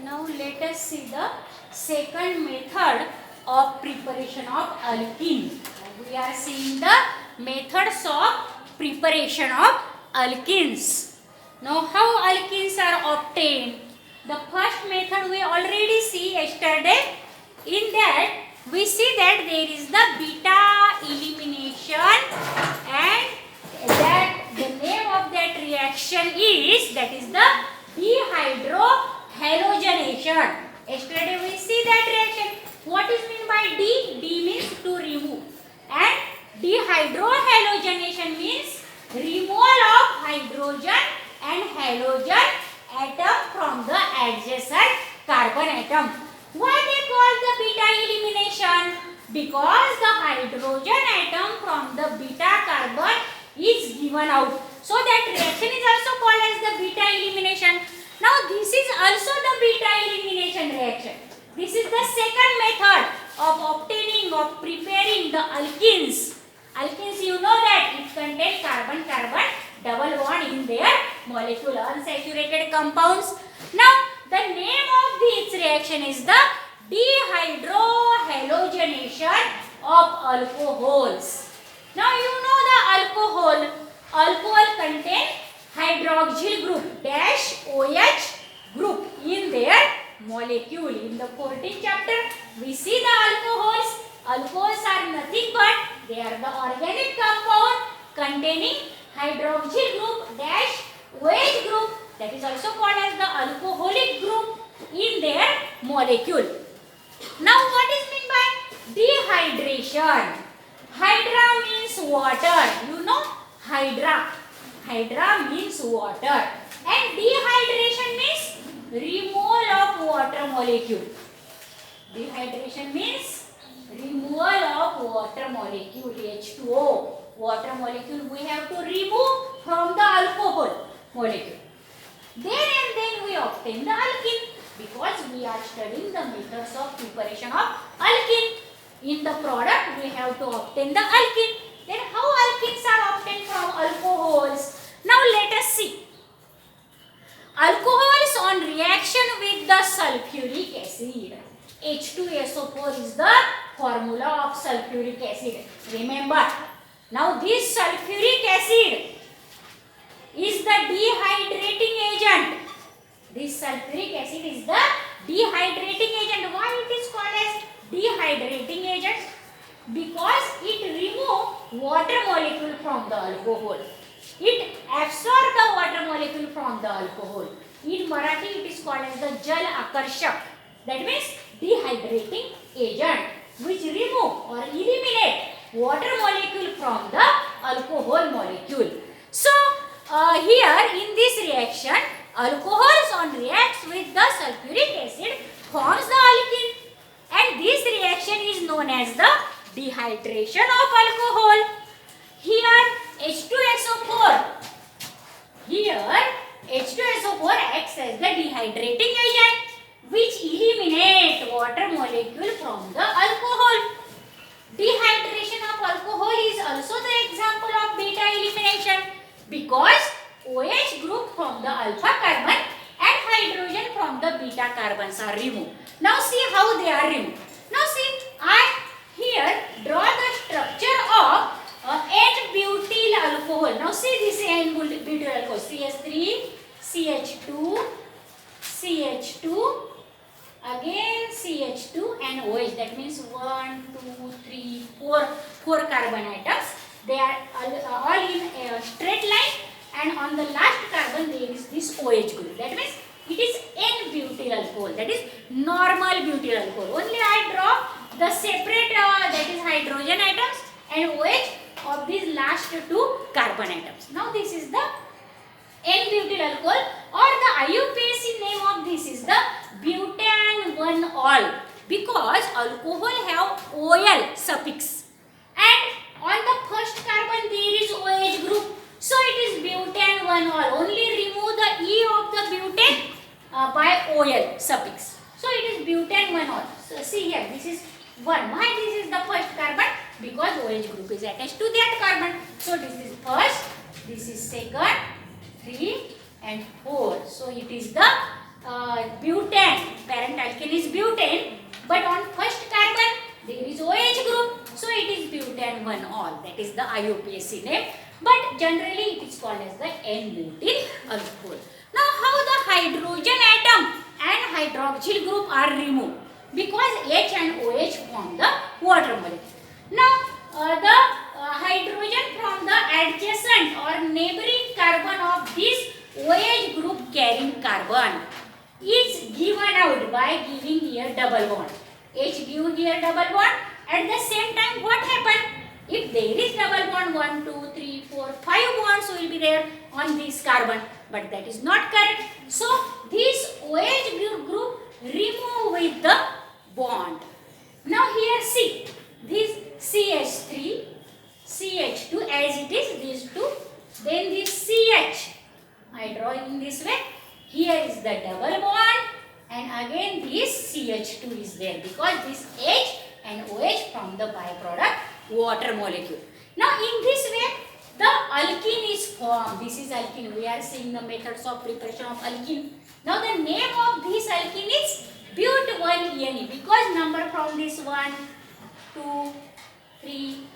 Now let us see the second method of preparation of alkene. We are seeing the methods of preparation of alkenes. Now how alkenes are obtained? The first method we already see yesterday. In that we see that there is the beta elimination, and that the name of that reaction is, that is the dehydrohalogenation. Yesterday we see that reaction. What is mean by D? D means to remove, and dehydrohalogenation means removal of hydrogen and halogen atom from the adjacent carbon atom. Why they call the beta elimination? Because the hydrogen atom from the beta carbon is given out. So that reaction is also called as the beta elimination. Now this is also the beta elimination reaction. This is the second method of obtaining, of preparing the alkenes. Alkenes, you know that it contains carbon-carbon double bond in their molecule, unsaturated compounds. Now the name of this reaction is the dehydrohalogenation of alcohols. Now you know the alcohol. Alcohol contain hydroxyl group dash OH group in their molecule. In the 14th chapter we see the alcohols. Alcohols are nothing but they are the organic compound containing hydroxyl group dash OH group, that is also called as the alcoholic group in their molecule. Now what is meant by dehydration? Hydra means water. You know hydra. Hydra means water. And dehydration means removal of water molecule. Dehydration means removal of water molecule, H2O. Water molecule we have to remove from the alcohol molecule. Then we obtain the alkene, because we are studying the methods of preparation of alkene. In the product we have to obtain the alkene. Then how alkenes are obtained from alcohols? Now let us see. Alcohols on reaction with the sulfuric acid. H2SO4 is the formula of sulfuric acid. Remember. Now this sulfuric acid is the dehydrating agent. This sulfuric acid is the dehydrating agent. Why it is called as dehydrating agent? Because it removes water molecule from the alcohol. It absorbs the water molecule from the alcohol. In Marathi it is called as the Jal Akarshak. That means dehydrating agent, which remove or eliminate water molecule from the alcohol molecule. So here in this reaction, alcohols on reacts with the sulfuric acid forms the alkene, and this reaction is known as the dehydration of alcohol. Here H2SO4 acts as the dehydrating agent, which eliminate water molecule from the alcohol. Dehydration of alcohol is also the example of beta elimination, because OH group from the alpha carbon and hydrogen from the beta carbons are removed. Now see how they are removed. Now see, I here draw the structure of N-butyl alcohol. Now see this N-butyl alcohol, CH3, CH2, CH2, again CH2 and OH. That means 1, 2, 3, 4 carbon atoms. They are all in a straight line, and on the last carbon there is this OH group. That means it is N-butyl alcohol. That is normal butyl alcohol. Only I draw the separate that is hydrogen atoms and OH of these last two carbon atoms. Now this is the N-butyl alcohol, or the IUPAC name of this is the butan-1-ol, because alcohol have OL suffix, and on the first carbon there is OH group, so it is butan-1-ol. Only remove the E of the butane by OL suffix, so it is butan-1-ol. So see here, this is 1. Why this is the first carbon? Because OH group is attached to that carbon. So this is first, this is second, 3 and 4. So it is the butane, parent alkane is butane, but on first carbon there is OH group, so it is butane 1 all, that is the IUPAC name, but generally it is called as the N-butyl alcohol. Now how the hydrogen atom and hydroxyl group are removed? Because H and OH form the water molecule. Now the hydrogen from the adjacent or neighboring carbon of this OH group carrying carbon is given out by giving here double bond. H give here double bond. At the same time, what happen? If there is double bond, 1, 2, 3, 4, 5 bonds will be there on this carbon, but that is not correct. So this OH group remove with the bond. Now here see, this CH3, CH2 as it is, these two, then this CH, I draw in this way. Here is the double bond and again this CH2 is there because this H and OH from the byproduct water molecule. Now in this way the alkene is formed. This is alkene. We are seeing the methods of preparation of alkene. Now the name of this alkene is but1-ene because number from this 1, 2, 3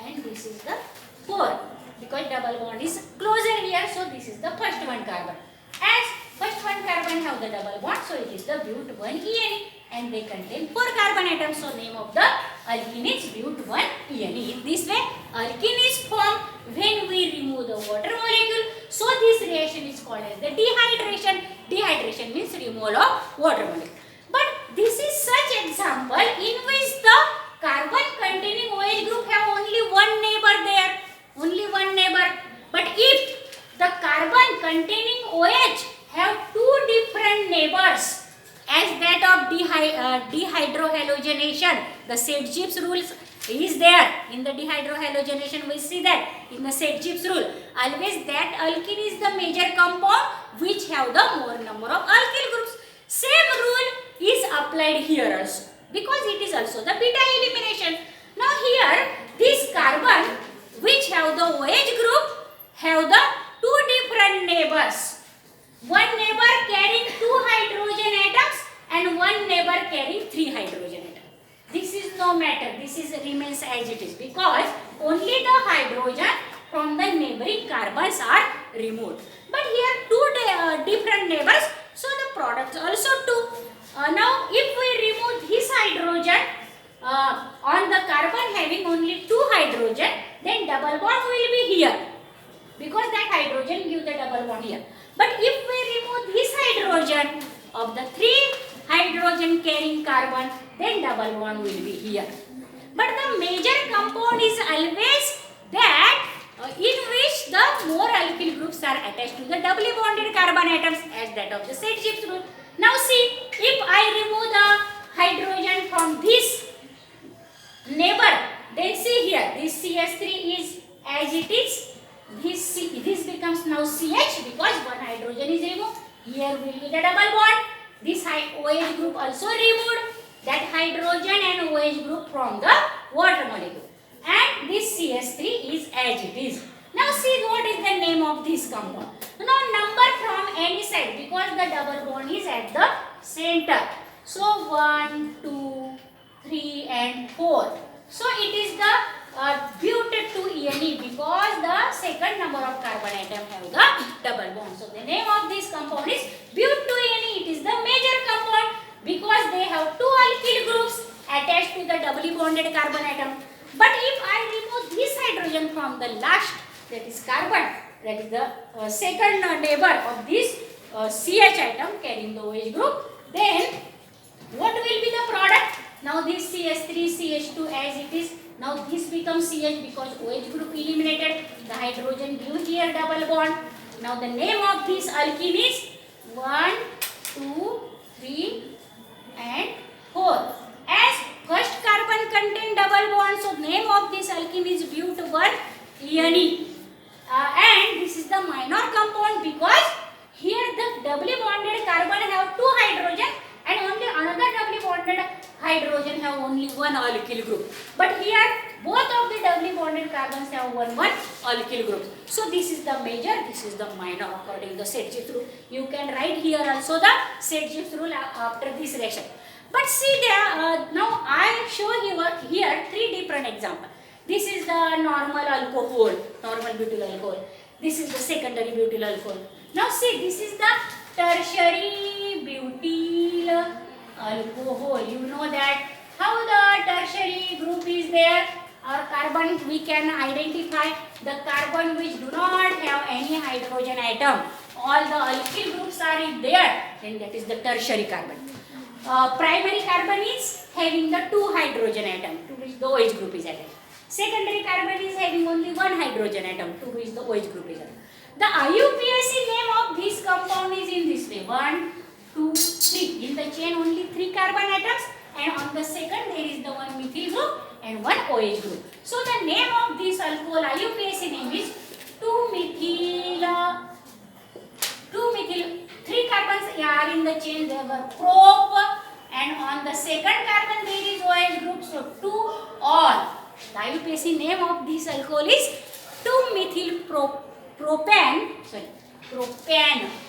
and this is the 4 because double bond is closer here, so this is the first one carbon. As first one carbon have the double bond, so it is the but1-ene and they contain 4 carbon atoms, so name of the alkene is but1-ene. In this way alkene is formed when we remove the water molecule, so this reaction is called as the dehydration. Dehydration means removal of water molecule. But this is such example in which the carbon containing OH group have only one neighbor there, only one neighbor. But if the carbon containing OH have 2 different neighbors, as that of dehydrohalogenation, the Saint-Gibbs rule is there. In the dehydrohalogenation we see that in the Saint-Gibbs rule, always that alkene is the major compound which have the more number of alkyl groups. Same rule is applied here also because it is also the beta elimination. Now here this carbon which have the OH group have the 2 different neighbors. One neighbor carrying 2 hydrogen atoms and one neighbor carrying 3 hydrogen atoms. This is no matter, this is remains as it is because only the hydrogen from the neighboring carbons are removed. But here 2 different neighbors, so the products also 2. Now if we remove this hydrogen on the carbon having only 2 hydrogen, then double bond will be here because that hydrogen give the double bond here. But if we remove this hydrogen of the 3 hydrogen carrying carbon, then double bond will be here. But the major compound is always that in which the more alkyl groups are attached to the doubly bonded carbon atoms as that of the Saint-Gibbs rule. Now see, if I remove the hydrogen from this neighbor, then see here this CH3 is as it is. This becomes now CH because one hydrogen is removed. Here will be the double bond. This OH group also removed. That hydrogen and OH group from the water molecule. And this CH3 is as it is. Now see what is the name of this compound. Now number from any side because the double bond is at the center. So 1, 2, 3 and 4. So it is the but2-ene because the second number of carbon atom have the double bond. So the name of this compound is but2-ene. It is the major compound because they have 2 alkyl groups attached to the doubly bonded carbon atom. But if I remove this hydrogen from the last, that is carbon, that is the second neighbor of this CH atom carrying the OH group, then what will be the product? Now this CH3, CH2 as it is. Now this becomes CH because OH group eliminated. The hydrogen give here double bond. Now the name of this alkene is 1, 2, 3 and 4. As first carbon contain double bond, so name of this alkene is but1-ene. And this is the minor compound because here the doubly bonded carbon have 2 hydrogen and only another doubly bonded hydrogen have only 1 alkyl group. But here Both of the doubly bonded carbons have one alkyl group. So this is the major, this is the minor according to the Sedgwick rule. You can write here also the Sedgwick rule after this reaction. But see there, now I show you here three different examples. This is the normal alcohol, normal butyl alcohol. This is the secondary butyl alcohol. Now see, this is the tertiary butyl alcohol. You know that how the tertiary group is there, or carbon we can identify the carbon which do not have any hydrogen atom. All the alkyl groups are in there, and that is the tertiary carbon. Primary carbon is having the two hydrogen atom to which the OH group is attached. Secondary carbon is having only one hydrogen atom to which the OH group is attached. The IUPAC name of this compound is in this way: 1, 2, 3. In the chain only 3 carbon atoms, and on the second there is the one methyl group and one OH group. So the name of this alcohol IUPAC name is 2-methyl. 3 carbons are in the chain, they were prop, and on the second carbon there is OH group, so 2-all. The IUPAC name of this alcohol is 2-methyl propane,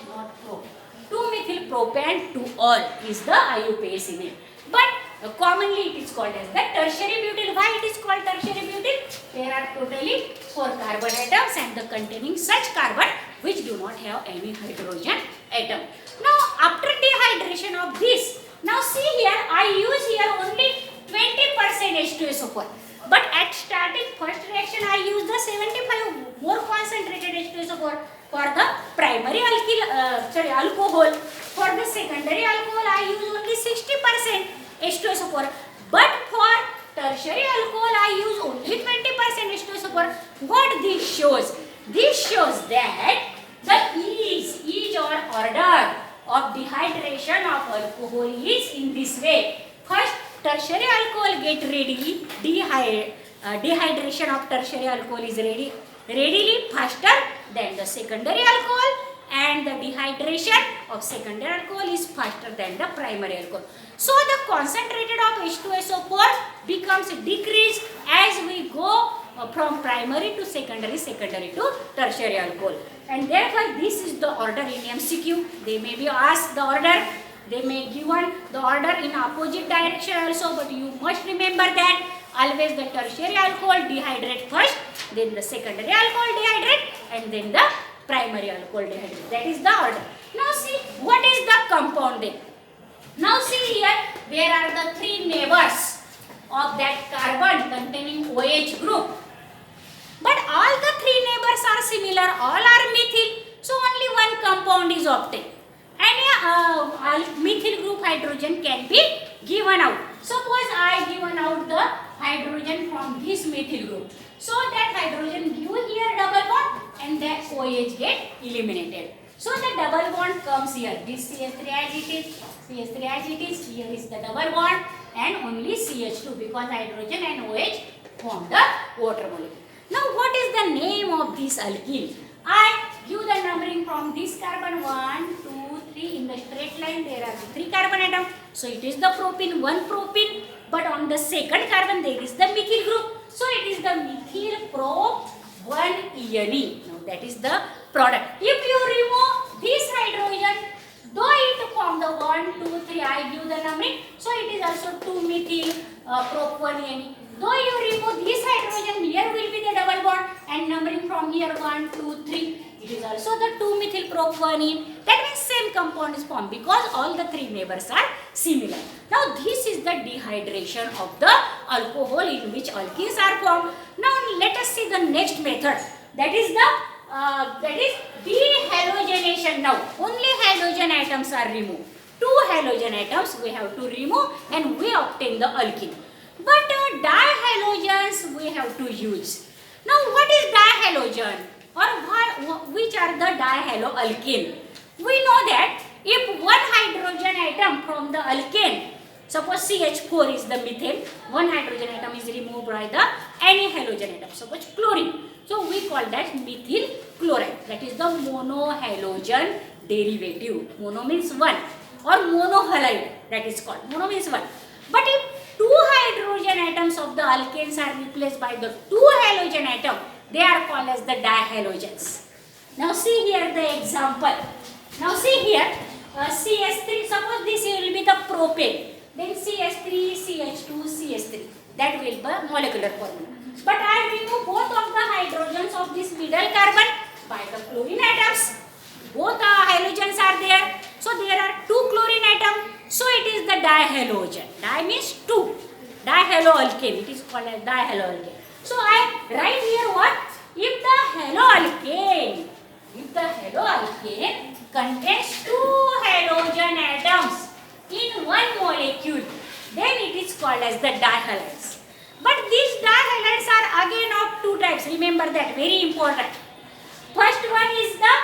not prop. 2-methyl propane 2-all is the IUPAC name. But commonly it is called as the tertiary butyl. Why it is called tertiary butyl? There are totally 4 carbon atoms and the containing such carbon which do not have any hydrogen atom. Now after dehydration of this, now see here I use here only 20% H2SO4. But at starting first reaction I use the 75 more concentrated H2SO4 for the primary alcohol. For the secondary alcohol I use only 60% H2SO4. But for tertiary alcohol I use only 20% H2SO4. What this shows? This shows that the ease or order of dehydration of alcohol is in this way. First, tertiary alcohol get readily, dehydration of tertiary alcohol is readily faster than the secondary alcohol, and the dehydration of secondary alcohol is faster than the primary alcohol. So the concentrated of H2SO4 becomes decreased as we go from primary to secondary to tertiary alcohol. And therefore this is the order in MCQ. They may be asked the order, they may given the order in opposite direction also, but you must remember that always the tertiary alcohol dehydrate first, then the secondary alcohol dehydrate, and then the primary alcohol dehydrate. That is the order. Now see what is the compound then. Now see here, there are the 3 neighbors of that carbon containing OH group. But all the 3 neighbors are similar, all are methyl, so only one compound is obtained. And methyl group hydrogen can be given out. Suppose I given out the hydrogen from this methyl group. So that hydrogen give here double bond and that OH get eliminated. So the double bond comes here. This CH3 as it is, here is the double bond and only CH2 because hydrogen and OH form the water molecule. Now what is the name of this alkene? I give the numbering from this carbon 1, 2, 3 in the straight line. There are 3 carbon atoms. So it is the propene, 1 propene. But on the second carbon there is the methyl group. So it is the methyl prop 1-ene. Now that is the product. If you remove this hydrogen, though it form the 1, 2, 3, I give the numbering. So it is also 2-methyl prop 1-ene. Though you remove this hydrogen, here will be the double bond and numbering from here 1, 2, 3. It is also the 2-methyl prop 1-ene. That means same compound is formed because all the 3 neighbors are similar. Now this is the dehydration of the alcohol in which alkenes are formed. Now let us see the next method. That is dehalogenation. Now only halogen atoms are removed. 2 halogen atoms we have to remove and we obtain the alkene. But dihalogens we have to use. Now what is dihalogen or which are the dihaloalkane? We know that if one hydrogen atom from the alkane, suppose CH4 is the methane, one hydrogen atom is removed by the any halogen atom, suppose chlorine. So we call that methyl chloride. That is the monohalogen derivative. Mono means one or monohalide, that is called. Mono means one. But if two hydrogen atoms of the alkanes are replaced by the two halogen atom, they are called as the dihalogens. Now see here the example. Now see here, CH3, suppose this will be the propane, then CH3, CH2, CH3. That will be molecular formula. But I remove both of the hydrogens of this middle carbon by the chlorine atoms. Both halogens are there. So there are two chlorine atoms. So it is the dihalogen. Di means two. Dihaloalkane. It is called as dihaloalkane. So I write here what? If the haloalkane contains two halogen atoms in one molecule, then it is called as the dihalides. But these dihalides are again of two types. Remember that, very important. First one is the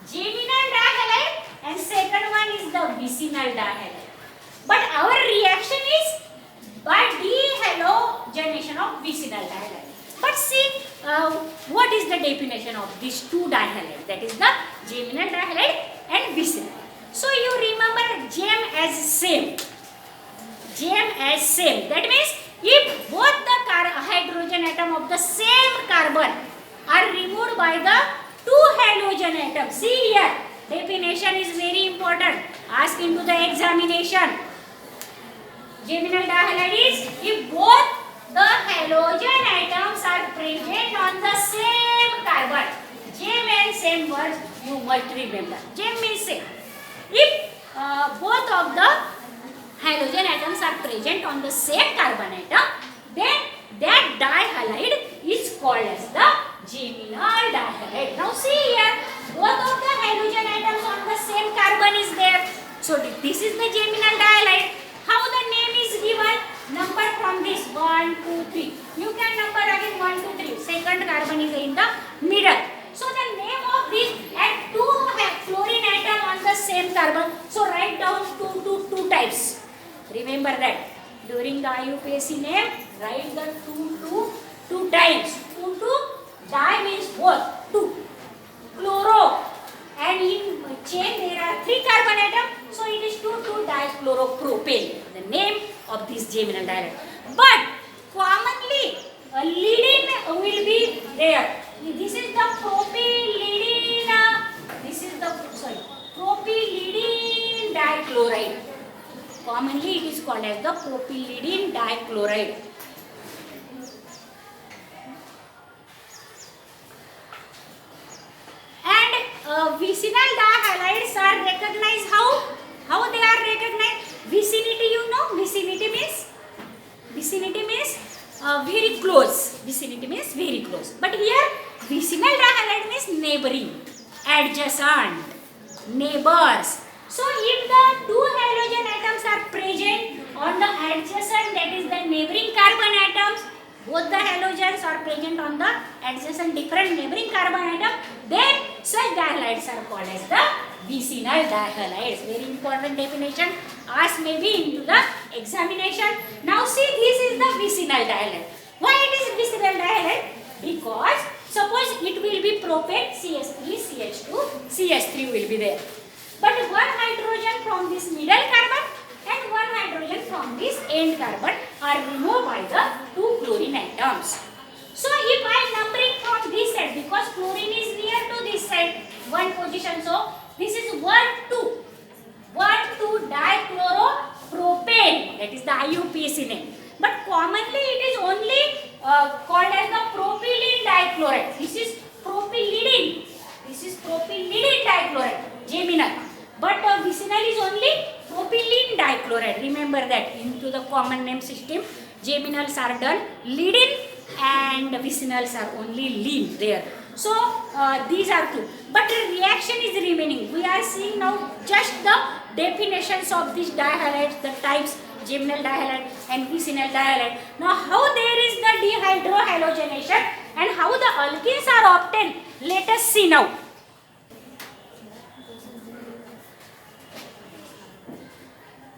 geminal dihalide and second one is the vicinal dihalide. But our reaction is by dehalogenation of vicinal dihalide. But see, what is the definition of these two dihalides? That is the geminal dihalide and vicinal. So you remember gem as same. Gem as same. That means if both the hydrogen atom of the same carbon are removed by the two halogen atoms. See here, definition is very important. Ask into the examination. Geminal dihalide is if both the halogen atoms are present on the same carbon. Gem and same words you must remember. Gem means same. If both of the halogen atoms are present on the same carbon atom, then that dihalide is called as the geminal dihalide. Now see here, both of the halogen atoms on the same carbon is there. So this is the geminal dihalide. How the name is given? Number from this 1, 2, 3. You can number again 1, 2, 3. Second carbon is in the middle. So the name of this, and two fluorine atom on the same carbon. So write down two types. Remember that. During the IUPAC name, write the two types. Di means both. Two. Chloro. And in chain there are three carbon atoms. So it is 2,2-dichloropropane. The name of this geminal dihalide. But commonly leading will be there. This is the propylidine. This is the propylidine dichloride. Commonly it is called as the propylidine dichloride. And vicinal dihalides are recognized how? How they are recognized? Vicinity, you know. Vicinity means very close. Vicinity means very close. But here vicinal dihalide means neighboring, adjacent, neighbors. So if the two halogen atoms are present on the adjacent, that is the neighboring carbon atoms, both the halogens are present on the adjacent different neighboring carbon atom, then such dihalides are called as the vicinal dihalides. Very important definition. Asked maybe into the examination. Now see, this is the vicinal dihalide. Why it is vicinal dihalide? Because suppose it will be propane, CH3, CH2, CH3 will be there. But one hydrogen from this middle carbon and one hydrogen from this end carbon are removed by the two chlorine atoms. So if I am numbering from this side, because chlorine is near to this side, one position, so this is 1, 2. 1,2 dichloropropane, that is the IUPAC name. But commonly it is only called as the propylene dichloride. This is propylidine. This is propylidine dichloride, geminal. But vicinal is only propylene dichloride. Remember that into the common name system, geminals are done leading and vicinals are only lean there. So these are two. But the reaction is remaining. We are seeing now just the definitions of these dihalides, the types, geminal dihalide and vicinal dihalide. Now how there is the dehydrohalogenation and how the alkenes are obtained, let us see now.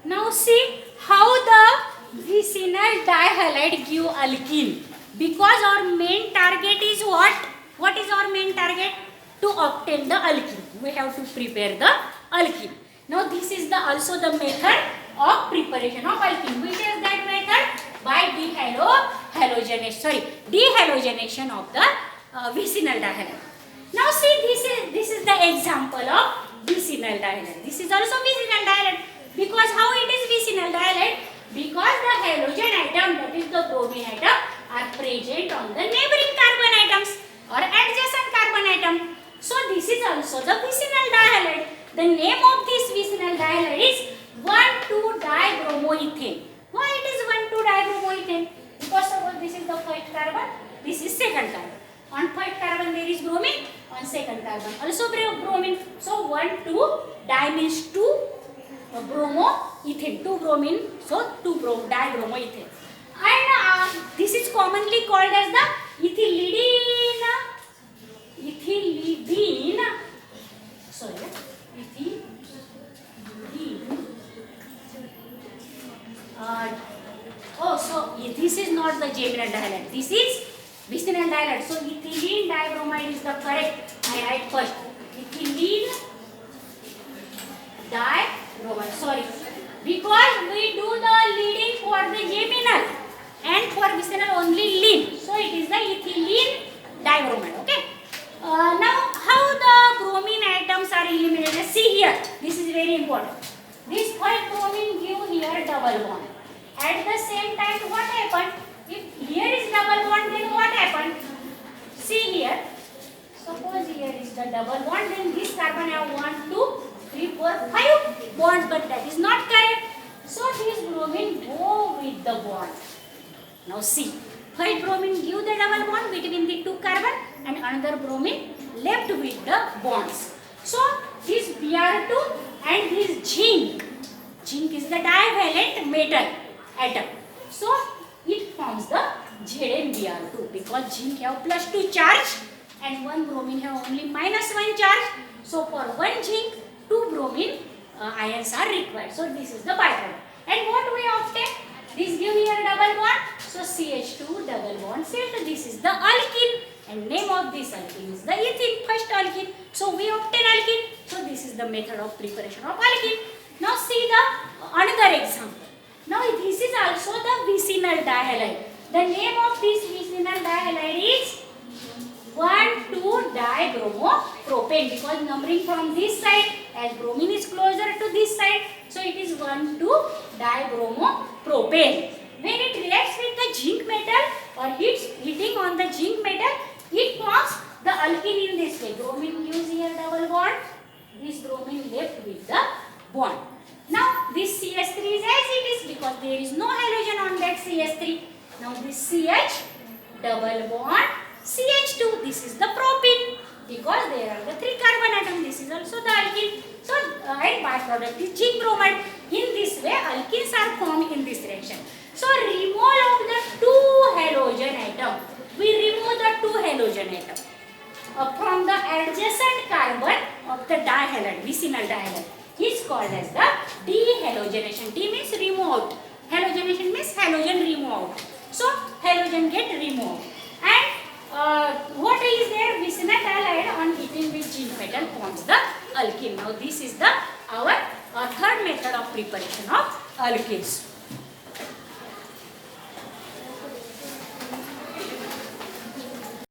Now see how the vicinal dihalide give alkene. Because our main target is what? What is our main target? To obtain the alkene. We have to prepare the alkene. Now this is also the method of preparation of alkene. Which is that method? by dehalogenation of the vicinal dihalide. Now see, this is the example of vicinal dihalide. This is also vicinal dihalide. Because how it is vicinal dihalide? Because the halogen atom, that is the bromine atom, are present on the neighboring carbon atoms or adjacent carbon atom. So this is also the vicinal dihalide. The name of this vicinal dihalide is 1,2-dibromoethane. Why it is 1,2-dibromoethane? Because suppose this is the first carbon, this is second carbon. On first carbon there is bromine, on second carbon also bromine. So 1,2-di means 2 bromoethane, 2 bromine, so 2,2-dibromoethane. And this is commonly called as the ethylidene. This is not the geminal dihalide. This is vicinal dihalide. So ethylene dibromide is the correct. I write first. Ethylene dibromide. Sorry, because we do the leading for the geminal and for vicinal only lean. So it is the ethylene dibromide. Okay. Now how the bromine atoms are eliminated? See here. This is very important. This white bromine give here double bond. At the same time, what happened? If here is double bond, then what happened? See here. Suppose here is the double bond, then this carbon have 1, 2, 3, 4, 5 bonds, but that is not correct. So this bromine go with the bond. Now see, white bromine give the double bond between the two carbon, and another bromine left with the bonds. So this Br2 and this zinc. Zinc is the divalent metal atom. So it forms the ZnBr2 because zinc have +2 charge and one bromine have only -1 charge. So for one zinc, 2 bromine ions are required. So this is the byproduct. And what we obtain? This give here double bond. So CH2 double bond set. This is the alkene, and name of this alkene is the ethene, first alkene. So we obtain alkene. So this is the method of preparation of alkene. Now see the another example. Now this is also the vicinal dihalide. The name of this vicinal dihalide is 1,2-dibromopropane because numbering from this side as bromine is closer to this side. So it is 1,2-dibromopropane. When it reacts with the zinc metal or heating on the zinc metal, it forms the alkene in this way. Bromine gives here double bond. This bromine left with the bond. Now this CH3 is as it is because there is no halogen on that CH3. Now this CH double bond CH2. This is the propene because there are the 3 carbon atoms. This is also the alkene. So and byproduct is zinc bromide. In this way alkenes are formed in this reaction. So removal of the 2 halogen atom. We remove the 2 halogen atom from the adjacent carbon of the dihalide, vicinal dihalide. Is called as the dehalogenation. D means remove. Halogenation means halogen remove. So halogen get removed. And what is there? Vicinal dihalide on heating with zinc metal forms the alkene. Now this is the our third method of preparation of alkenes.